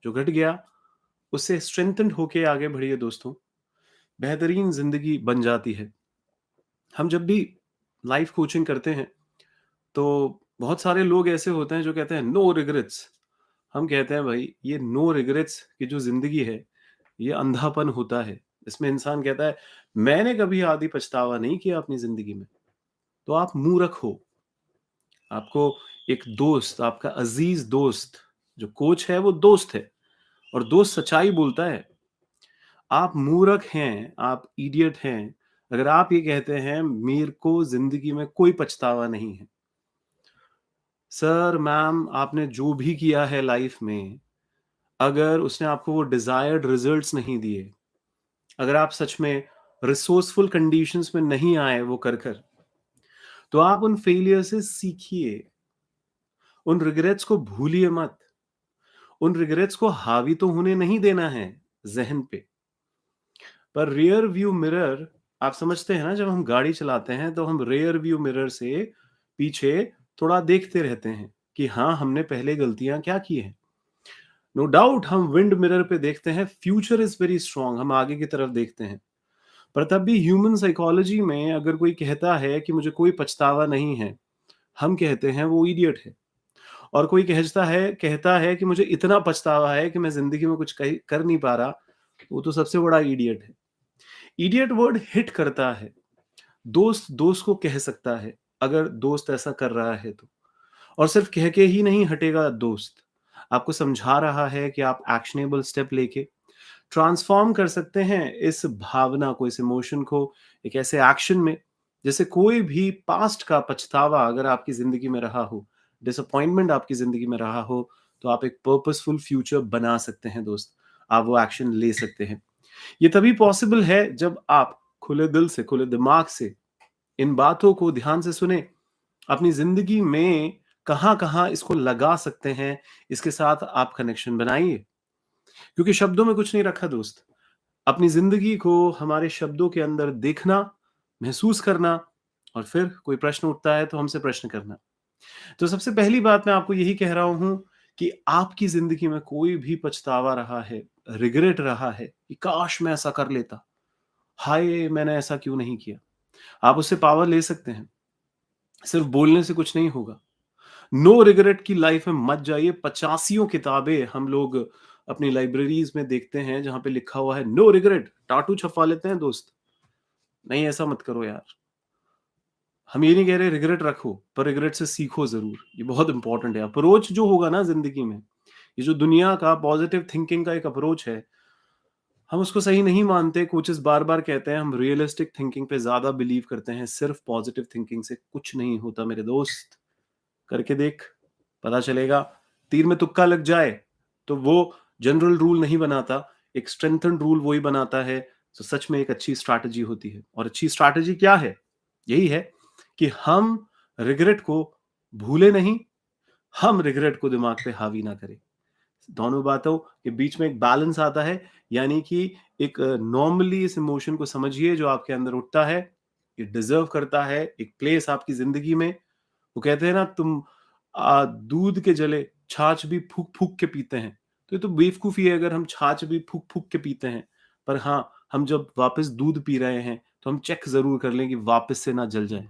जो घट गया उससे स्ट्रेंथेंड होके आगे बढ़िए दोस्तों। बेहतरीन ज़िंदगी बन जाती है। हम जब भी लाइफ कोचिंग करते हैं, तो बहुत सारे लोग ऐसे होते हैं जो कहते हैं नो रिग्रेट्स। हम कहते हैं भाई ये नो रिग्रेट्स की जो ज़िंदगी है, ये अंधापन होता है। इसमें इंसान कहता है मैंने कभी आदि पछतावा नहीं किया अपनी ज़िंदगी में। तो आप मूर्ख हो। आपको एक दोस्त, आपका अज़ीज़ दोस्त, जो कोच है वो दोस्त है और दोस्त सच्चाई बोलता है। आप मूर्ख हैं, आप इडियट हैं, अगर आप ये कहते हैं मेरे को ज़िंदगी में कोई पछतावा नहीं है। सर, मैम, आपने जो भी किया है लाइफ में, अगर उसने आपको वो डिज़ायर्ड रिज़ल्ट्स नहीं दिए, अगर आप सच में रिसोर्सफुल कंडीशंस में नहीं आए वो कर, तो आप उन फेलियर से सीखिए। उन रिग्रेट्स को भूलिए मत। उन रिग्रेट्स को हावी तो होने नहीं देना है ज़हन पे। पर रियर व्यू मिरर, आप समझते हैं ना, जब हम गाड़ी चलाते हैं तो हम रियर व्यू मिरर से पीछे थोड़ा देखते रहते हैं कि हाँ, हमने पहले गलतियाँ क्या की हैं। नो डाउट हम विंड मिरर पे देखते हैं फ्यूचर इज़ वेरी स्ट्रांग, हम आगे की तरफ देखते हैं। पर तब भी ह्यूमन साइकोलॉजी में अगर कोई कहता है कि मुझे कोई पछतावा नहीं है, हम कहते हैं वो इडियट है। और कोई कहता है कि मुझे इतना पछतावा है कि मैं ज़िंदगी में कुछ कही कर नहीं पा रहा, वो तो सबसे बड़ा इडियट है। इडियट वर्ड हिट करता है। दोस्त दोस्त को कह सकता है, अगर दोस्त ऐसा कर रहा है तो। और सिर्फ कह के ही नहीं हटेगा दोस्त। आपको समझा रहा है कि आप एक्शनेबल स्टेप लेके ट्रांसफ़ॉर्म कर सकते हैं इस भावना को, इस इमोशन को एक ऐसे एक्शन में, जैसे कोई भी पास्ट का पछतावा अगर आपकी ज़िंदगी में रहा हो, डिसअपॉइंटमेंट आपकी ज़िंदगी में रहा हो, तो आप एक पर्पसफुल फ्यूचर बना सकते हैं दोस्त। आप वो एक्शन ले सकते हैं। ये तभी पॉसिबल है जब आप खुले दिल से, खुले दिमाग से इन बातों को ध्यान से सुनें। अपनी ज़िंदगी में कहाँ-कहाँ इसको लगा सकते हैं, इसके साथ आप कनेक्शन बनाइए। क्योंकि शब्दों में कुछ नहीं रखा दोस्त। अपनी ज़िंदगी को हमारे शब्दों के अंदर देखना, महसूस करना और फिर कोई प्रश्न उठता है तो हमसे प्रश्न करना। तो सबसे पहली बात मैं आपको यही कह रहा हूँ कि आपकी ज़िंदगी में कोई भी पछतावा रहा है, रिग्रेट रहा है कि काश मैं ऐसा कर लेता, हाय! मैंने ऐसा क्यों नहीं किया? आप उससे पावर ले सकते हैं। सिर्फ बोलने से कुछ नहीं होगा। नो रिग्रेट की लाइफ में मत जाइए। पचासियों किताबें हम लोग अपनी लाइब्रेरीज में देखते हैं जहां पे लिखा हुआ है नो रिग्रेट, टाटू छपवा लेते हैं दोस्त। नहीं, ऐसा मत करो यार। हम ये नहीं कह रहे रिग्रेट रखो, पर रिग्रेट से सीखो जरूर। ये बहुत इंपॉर्टेंट है। अप्रोच जो होगा ना जिंदगी में, ये जो दुनिया का पॉजिटिव थिंकिंग का एक अप्रोच है, हम उसको सही नहीं मानते। कोचेस बार बार कहते हैं हम रियलिस्टिक थिंकिंग पे ज्यादा बिलीव करते हैं। सिर्फ पॉजिटिव थिंकिंग से कुछ नहीं होता मेरे दोस्त। करके देख, पता चलेगा। तीर में तुक्का लग जाए तो वो जनरल रूल नहीं बनाता, एक स्ट्रेंथन्ड रूल वो ही बनाता है। तो सच में एक अच्छी स्ट्रैटेजी होती है। और अच्छी स्ट्रैटेजी क्या है? यही है कि हम रिग्रेट को भूले नहीं, हम रिग्रेट को दिमाग पे हावी ना करें। दोनों बातों के बीच में एक बैलेंस आता है। यानी कि एक नॉर्मली इस इमोशन को समझिए जो आपके अंदर उठता है। ये डिजर्व करता है एक प्लेस आपकी जिंदगी में। वो कहते हैं ना, तुम दूध के जले छाछ भी फूक-फूक के पीते हैं। तो ये तो बेवकूफ़ी है अगर हम छाछ भी फूक-फूक के पीते हैं। पर हाँ, हम जब वापस दूध पी रहे हैं, तो हम चेक ज़रूर कर लें कि वापस से ना जल जाए।